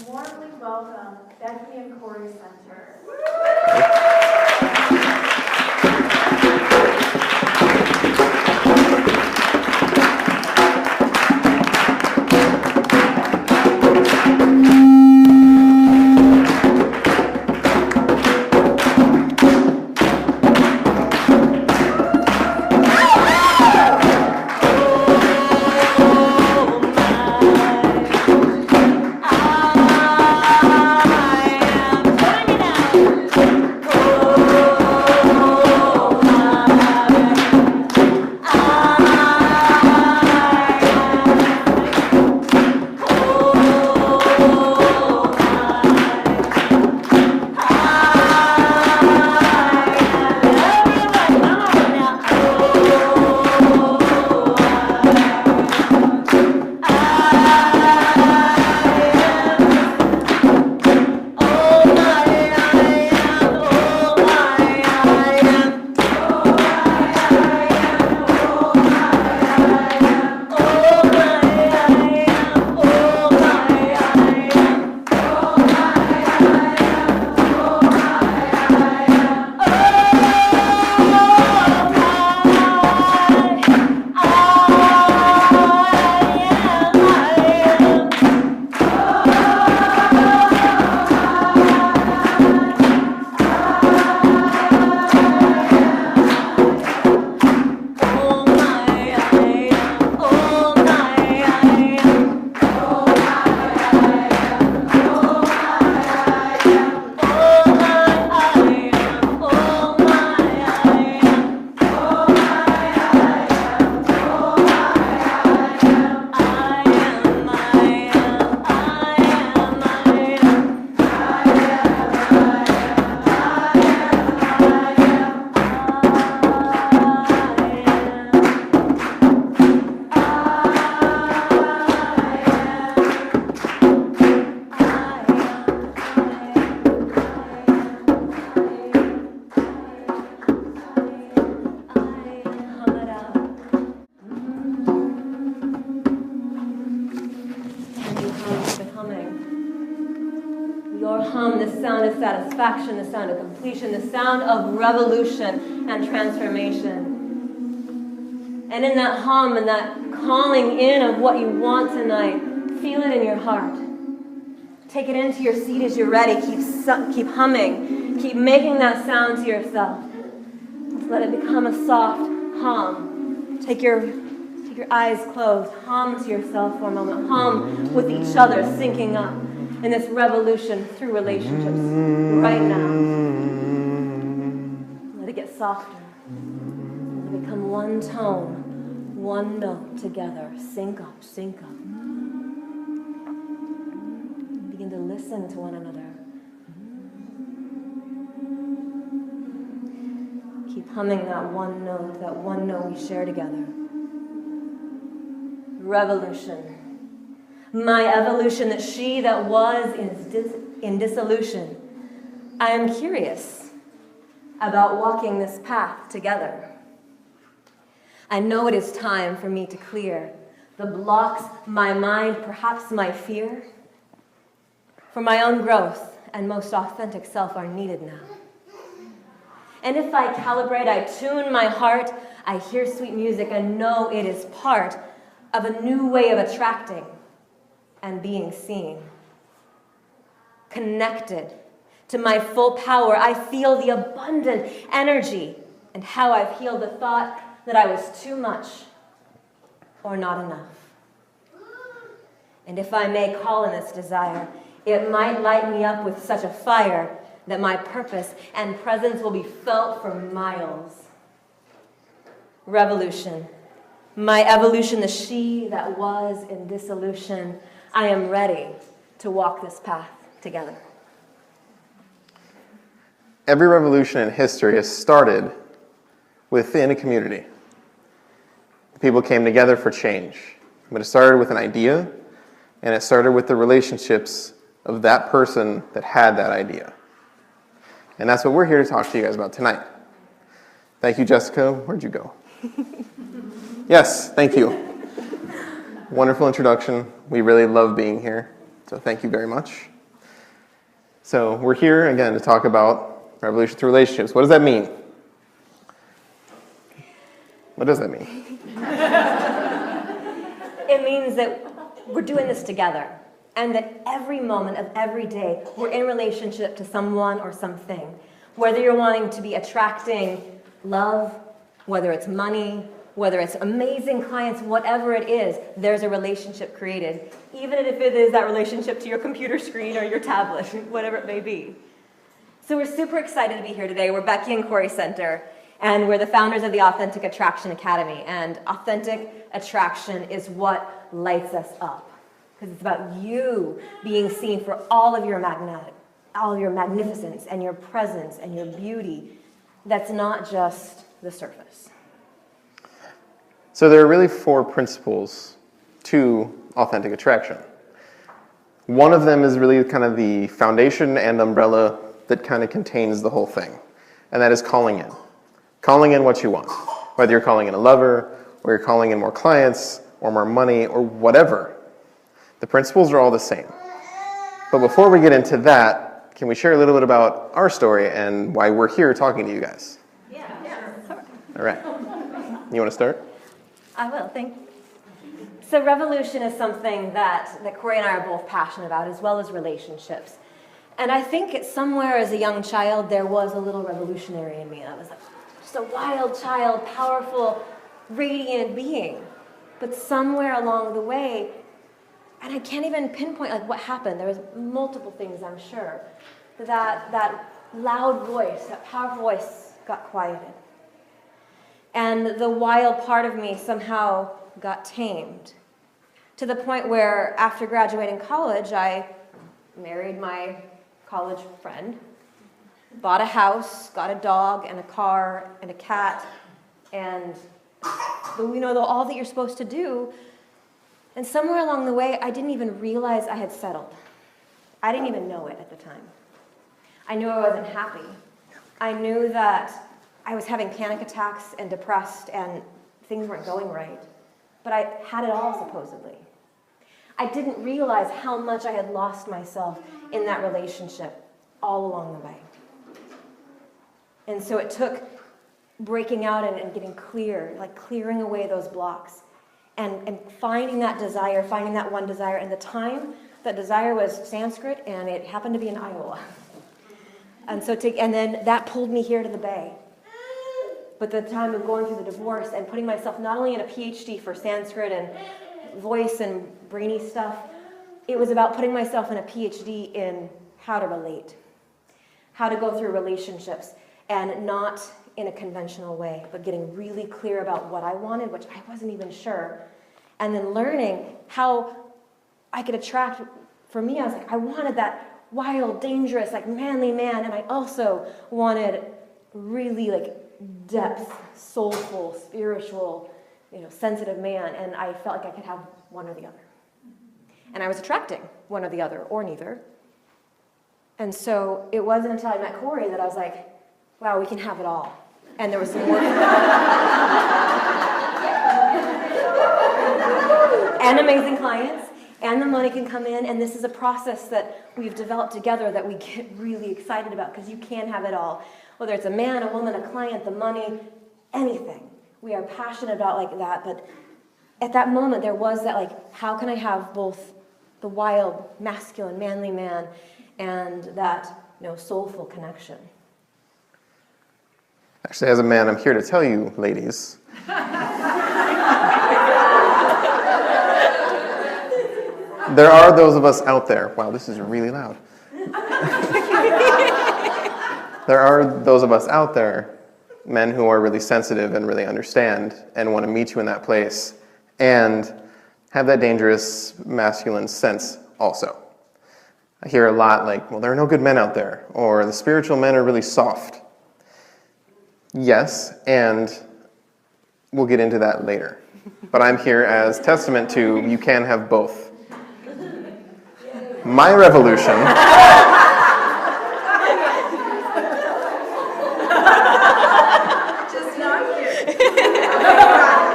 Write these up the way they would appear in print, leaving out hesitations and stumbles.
warmly welcome Becky and Corey Center. Satisfaction, the sound of completion, the sound of revolution and transformation. And in that hum and that calling in of what you want tonight, feel it in your heart. Take it into your seat as you're ready. Keep humming. Keep making that sound to yourself. Let it become a soft hum. Take your eyes closed. Hum to yourself for a moment. Hum with each other, syncing up in this revolution through relationships right now. Let it get softer. Let it become one tone, one note together. Sync up, sync up. Begin to listen to one another. Keep humming that one note we share together. Revolution. My evolution, that she that was in dissolution. I am curious about walking this path together. I know it is time for me to clear the blocks my mind, perhaps my fear. For my own growth and most authentic self are needed now. And if I calibrate, I tune my heart, I hear sweet music and know it is part of a new way of attracting and being seen. Connected to my full power, I feel the abundant energy and how I've healed the thought that I was too much or not enough. And if I may call in this desire, it might light me up with such a fire that my purpose and presence will be felt for miles. Revolution. My evolution, the she that was in dissolution. I am ready to walk this path together. Every revolution in history has started within a community. People came together for change. But it started with an idea, and it started with the relationships of that person that had that idea. And that's what we're here to talk to you guys about tonight. Thank you, Jessica. Where'd you go? Yes, thank you. Wonderful introduction. We really love being here. So thank you very much. So we're here again to talk about revolution through relationships. What does that mean? What does that mean? It means that we're doing this together, and that every moment of every day we're in relationship to someone or something. Whether you're wanting to be attracting love, whether it's money, whether it's amazing clients, whatever it is, there's a relationship created, even if it is that relationship to your computer screen or your tablet, whatever it may be. So we're super excited to be here today. We're Becky and Corey Center, and we're the founders of the Authentic Attraction Academy. And authentic attraction is what lights us up, because it's about you being seen for all of your magnificence and your presence and your beauty. That's not just the surface. So there are really 4 principles to authentic attraction. One of them is really kind of the foundation and umbrella that kind of contains the whole thing, and that is calling in. Calling in what you want, whether you're calling in a lover, or you're calling in more clients, or more money, or whatever. The principles are all the same. But before we get into that, can we share a little bit about our story and why we're here talking to you guys? Yeah, sure. All right. You want to start? I will, thank you. So revolution is something that Corey and I are both passionate about, as well as relationships. And I think somewhere as a young child, there was a little revolutionary in me. I was like, just a wild child, powerful, radiant being. But somewhere along the way, and I can't even pinpoint like what happened. There was multiple things, I'm sure. That loud voice, that powerful voice got quieted. And the wild part of me somehow got tamed, to the point where after graduating college, I married my college friend, bought a house, got a dog and a car and a cat, and all that you're supposed to do. And somewhere along the way, I didn't even realize I had settled. I didn't even know it at the time. I knew I wasn't happy. I knew that I was having panic attacks and depressed and things weren't going right. But I had it all, supposedly. I didn't realize how much I had lost myself in that relationship all along the way. And so it took breaking out and getting clear, like clearing away those blocks and finding that desire, finding that one desire. And the time, that desire was Sanskrit, and it happened to be in Iowa. And then that pulled me here to the Bay. But the time of going through the divorce and putting myself not only in a PhD for Sanskrit and voice and brainy stuff, it was about putting myself in a PhD in how to relate, how to go through relationships, and not in a conventional way, but getting really clear about what I wanted, which I wasn't even sure, and then learning how I could attract. For me, I was like, I wanted that wild, dangerous, like manly man, and I also wanted really like depth, soulful, spiritual, sensitive man, and I felt like I could have one or the other. And I was attracting one or the other, or neither. And so it wasn't until I met Corey that I was like, wow, we can have it all. And there was some work. And amazing clients, and the money can come in, and this is a process that we've developed together that we get really excited about, because you can have it all. Whether it's a man, a woman, a client, the money, anything. We are passionate about like that, but at that moment there was that like, how can I have both the wild, masculine, manly man and that soulful connection? Actually, as a man, I'm here to tell you, ladies, there are those of us out there. Wow, this is really loud. There are those of us out there, men who are really sensitive and really understand and want to meet you in that place and have that dangerous masculine sense also. I hear a lot like, well, there are no good men out there, or the spiritual men are really soft. Yes, and we'll get into that later. But I'm here as testament to you can have both. My revolution...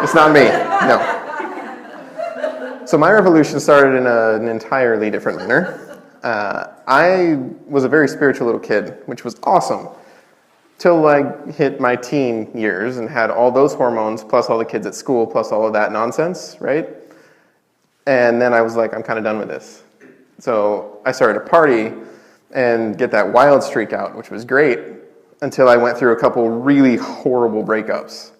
It's not me, no. So my revolution started in an entirely different manner. I was a very spiritual little kid, which was awesome, till I hit my teen years and had all those hormones, plus all the kids at school, plus all of that nonsense, right? And then I was like, I'm kind of done with this. So I started to party and get that wild streak out, which was great, until I went through a couple really horrible breakups.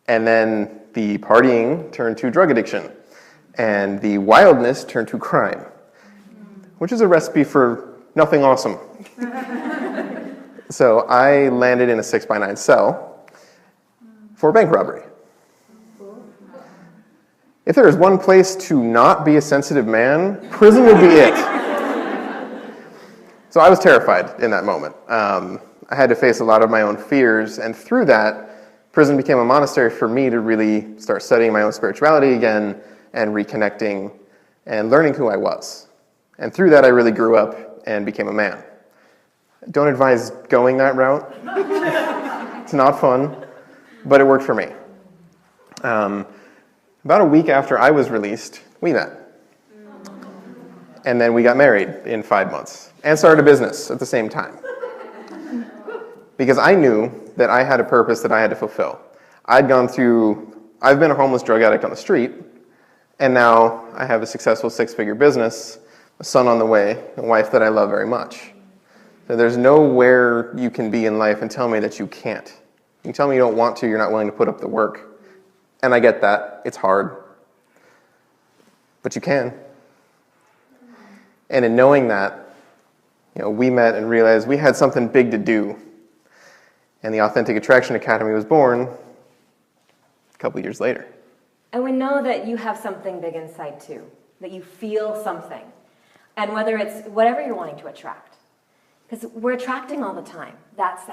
And then the partying turned to drug addiction, and the wildness turned to crime, which is a recipe for nothing awesome. So I landed in a 6x9 cell for bank robbery. If there is one place to not be a sensitive man, prison would be it. So I was terrified in that moment. I had to face a lot of my own fears, and through that, prison became a monastery for me to really start studying my own spirituality again and reconnecting and learning who I was. And through that, I really grew up and became a man. Don't advise going that route. It's not fun, but it worked for me. About a week after I was released, we met. And then we got married in 5 months and started a business at the same time. Because I knew that I had a purpose that I had to fulfill. I've been a homeless drug addict on the street, and now I have a successful 6-figure business, a son on the way, a wife that I love very much. So there's nowhere you can be in life and tell me that you can't. You can tell me you don't want to, you're not willing to put up the work. And I get that. It's hard. But you can. And in knowing that, we met and realized we had something big to do. And the Authentic Attraction Academy was born a couple years later. And we know that you have something big inside too, that you feel something. And whether it's whatever you're wanting to attract. Because we're attracting all the time. That's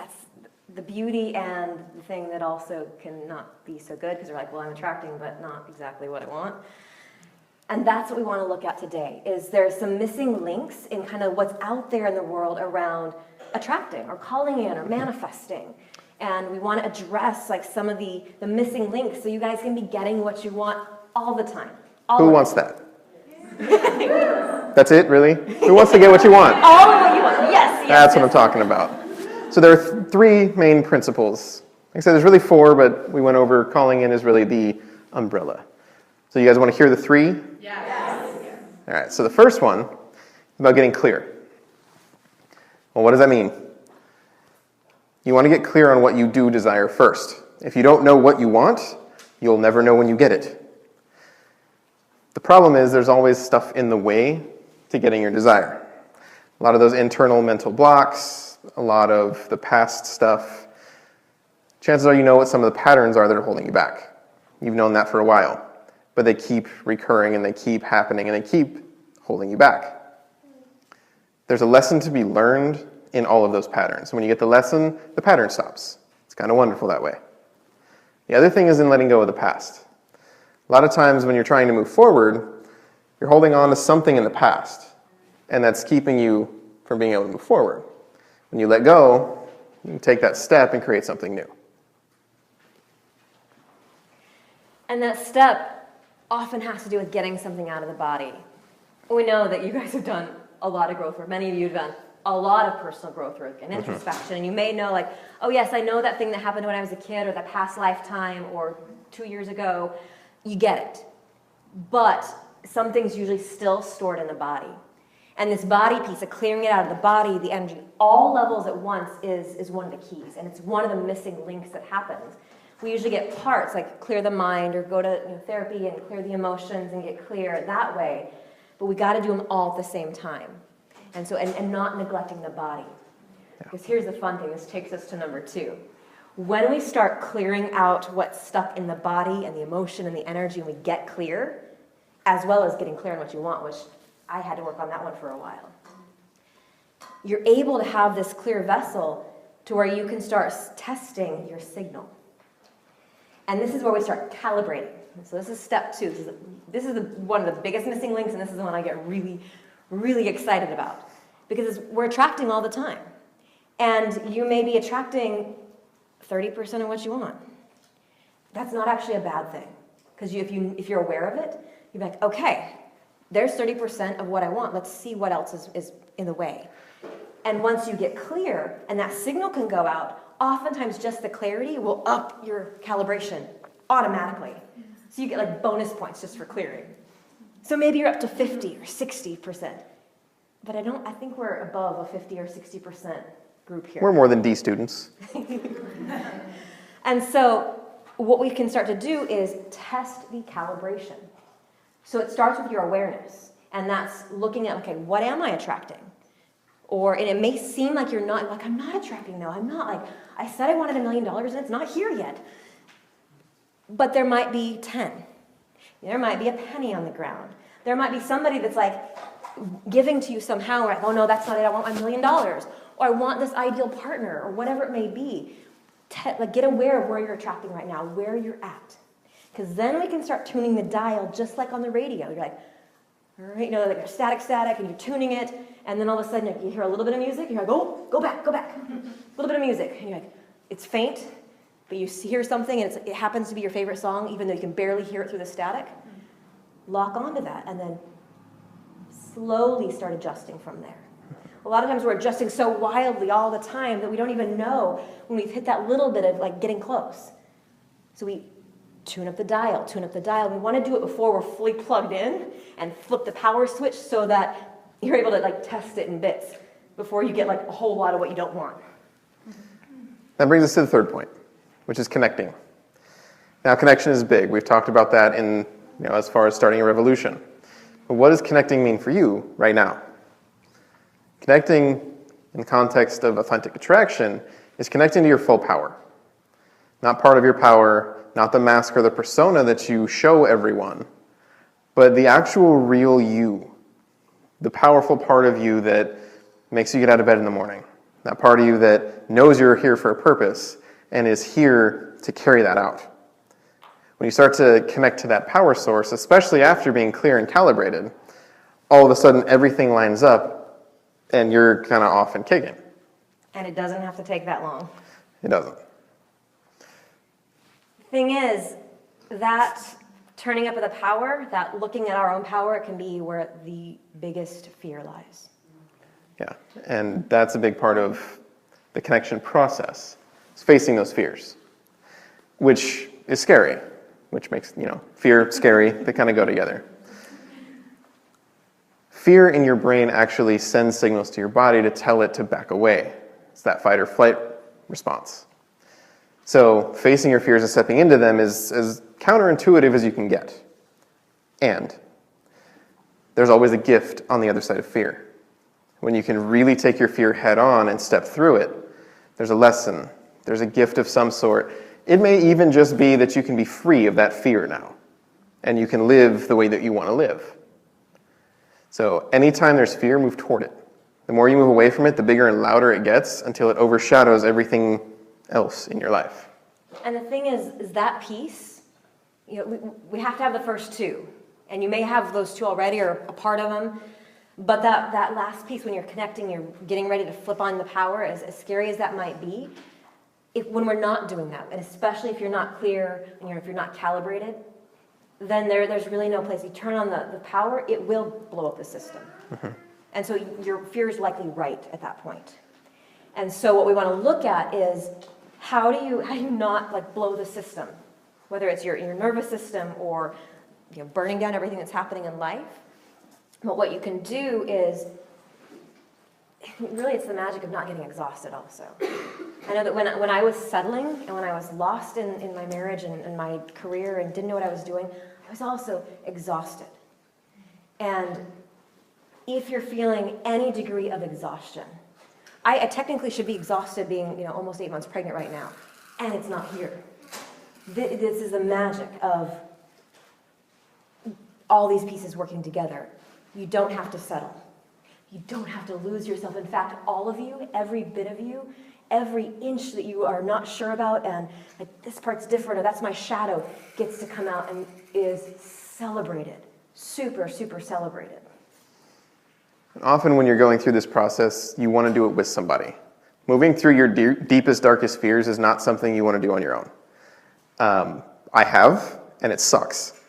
the beauty and the thing that also can not be so good, because we're like, well, I'm attracting, but not exactly what I want. And that's what we want to look at today, is there's some missing links in kind of what's out there in the world around attracting or calling in or manifesting. And we want to address like some of the missing links so you guys can be getting what you want all the time. Who wants that? That's it, really? Who wants to get what you want? All of what you want, yes. That's what I'm talking about. So there are 3 main principles. Like I said, there's really 4, but we went over calling in is really the umbrella. So you guys want to hear the 3? Yes. All right, so the first one is about getting clear. Well, what does that mean? You want to get clear on what you do desire first. If you don't know what you want, you'll never know when you get it. The problem is there's always stuff in the way to getting your desire. A lot of those internal mental blocks, a lot of the past stuff. Chances are you know what some of the patterns are that are holding you back. You've known that for a while, but they keep recurring and they keep happening and they keep holding you back. There's a lesson to be learned in all of those patterns. When you get the lesson, the pattern stops. It's kind of wonderful that way. The other thing is in letting go of the past. A lot of times when you're trying to move forward, you're holding on to something in the past, and that's keeping you from being able to move forward. When you let go, you can take that step and create something new. And that step often has to do with getting something out of the body. We know that you guys have done a lot of growth work. Many of you have done a lot of personal growth work and introspection. And you may know, like, oh yes, I know that thing that happened when I was a kid or that past lifetime or 2 years ago. You get it. But something's usually still stored in the body. And this body piece of clearing it out of the body, the energy, all levels at once is one of the keys. And it's one of the missing links that happens. We usually get parts, like clear the mind or go to therapy and clear the emotions and get clear that way. But we got to do them all at the same time. And so, and not neglecting the body. Because here's the fun thing. This takes us to number 2. When we start clearing out what's stuck in the body and the emotion and the energy, and we get clear, as well as getting clear on what you want, which I had to work on that one for a while, you're able to have this clear vessel to where you can start testing your signal. And this is where we start calibrating. So this is step 2. This is one of the biggest missing links, and this is the one I get really, really excited about. Because we're attracting all the time. And you may be attracting 30% of what you want. That's not actually a bad thing. Because if you're aware of it, You'd be like, okay, there's 30% of what I want. Let's see what else is in the way. And once you get clear and that signal can go out, oftentimes just the clarity will up your calibration automatically. So you get like bonus points just for clearing. So maybe you're up to 50 or 60%. But I think we're above a 50 or 60% group here. We're more than D students. And so what we can start to do is test the calibration. So it starts with your awareness. And that's looking at, okay, what am I attracting? And it may seem like you're not, like, I'm not attracting, no, I'm not. Like, I said I wanted $1 million and it's not here yet. But there might be 10. There might be a penny on the ground. There might be somebody that's like giving to you somehow, or, oh no, that's not it, I want $1 million. Or I want this ideal partner, or whatever it may be. Like, get aware of where you're attracting right now, where you're at. Because then we can start tuning the dial just like on the radio. You're like, all right, you know, like you're static, and you're tuning it, and then all of a sudden you hear a little bit of music, you're like, oh, go back. A little bit of music, and you're like, it's faint, but you hear something, and it happens to be your favorite song, even though you can barely hear it through the static. Lock onto that, and then slowly start adjusting from there. A lot of times we're adjusting so wildly all the time that we don't even know when we've hit that little bit of like getting close. So we tune up the dial. We want to do it before we're fully plugged in and flip the power switch so that you're able to like test it in bits before you get like a whole lot of what you don't want. That brings us to the third point, which is connecting. Now, connection is big. We've talked about that in, as far as starting a revolution. But what does connecting mean for you right now? Connecting in the context of authentic attraction is connecting to your full power. Not part of your power, not the mask or the persona that you show everyone, but the actual real you, the powerful part of you that makes you get out of bed in the morning, that part of you that knows you're here for a purpose and is here to carry that out. When you start to connect to that power source, especially after being clear and calibrated, all of a sudden everything lines up and you're kind of off and kicking. And it doesn't have to take that long. It doesn't. Thing is, that turning up of the power, that looking at our own power, can be where the biggest fear lies. Yeah, and that's a big part of the connection process. It's facing those fears, which is scary, which makes, fear, scary, they kind of go together. Fear in your brain actually sends signals to your body to tell it to back away. It's that fight or flight response. So facing your fears and stepping into them is as counterintuitive as you can get. And there's always a gift on the other side of fear. When you can really take your fear head on and step through it, there's a lesson, there's a gift of some sort. It may even just be that you can be free of that fear now, and you can live the way that you want to live. So anytime there's fear, move toward it. The more you move away from it, the bigger and louder it gets until it overshadows everything else in your life. And the thing is that piece, we have to have the first two. And you may have those two already or a part of them. But that last piece, when you're connecting, you're getting ready to flip on the power, as scary as that might be, when we're not doing that, and especially if you're not clear and if you're not calibrated, then there's really no place. You turn on the power, it will blow up the system. Mm-hmm. And so your fear is likely right at that point. And so what we want to look at is how do you not blow the system, whether it's your nervous system or burning down everything that's happening in life. But what you can do is, really it's the magic of not getting exhausted also. I know that when I was settling and when I was lost in my marriage and my career and didn't know what I was doing, I was also exhausted. And if you're feeling any degree of exhaustion, I technically should be exhausted being almost 8 months pregnant right now, and it's not here. This is the magic of all these pieces working together. You don't have to settle. You don't have to lose yourself. In fact, all of you, every bit of you, every inch that you are not sure about and this part's different or that's my shadow gets to come out and is celebrated. Super, super celebrated. Often when you're going through this process, you want to do it with somebody. Moving through your deepest, darkest fears is not something you want to do on your own. I have, and it sucks.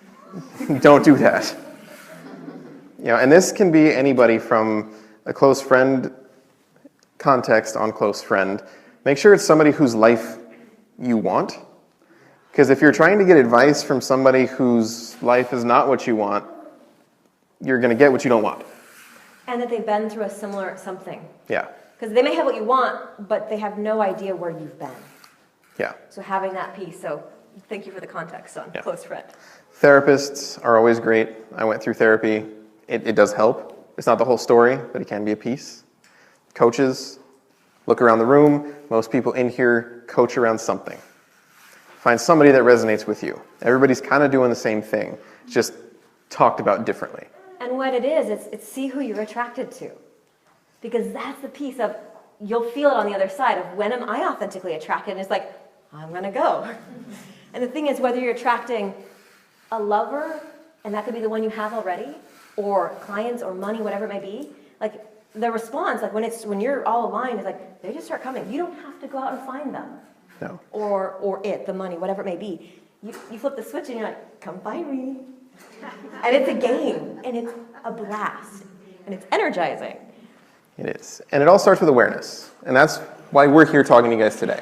Don't do that. And this can be anybody from a close friend context on close friend. Make sure it's somebody whose life you want. Because if you're trying to get advice from somebody whose life is not what you want, you're going to get what you don't want. And that they've been through a similar something. Yeah. Because they may have what you want, but they have no idea where you've been. Yeah. So having that piece. So thank you for the context on close friend. Therapists are always great. I went through therapy. It does help. It's not the whole story, but it can be a piece. Coaches, look around the room. Most people in here coach around something. Find somebody that resonates with you. Everybody's kind of doing the same thing, just talked about differently. And what it is, it's see who you're attracted to. Because that's the piece of, you'll feel it on the other side of when am I authentically attracted? And it's like, I'm going to go. And the thing is, whether you're attracting a lover, and that could be the one you have already, or clients or money, whatever it may be, like the response, like when you're all aligned, is like, they just start coming. You don't have to go out and find them. No. Or the money, whatever it may be. You flip the switch and you're like, come find me. And it's a game, and it's a blast, and it's energizing. It is. And it all starts with awareness. And that's why we're here talking to you guys today.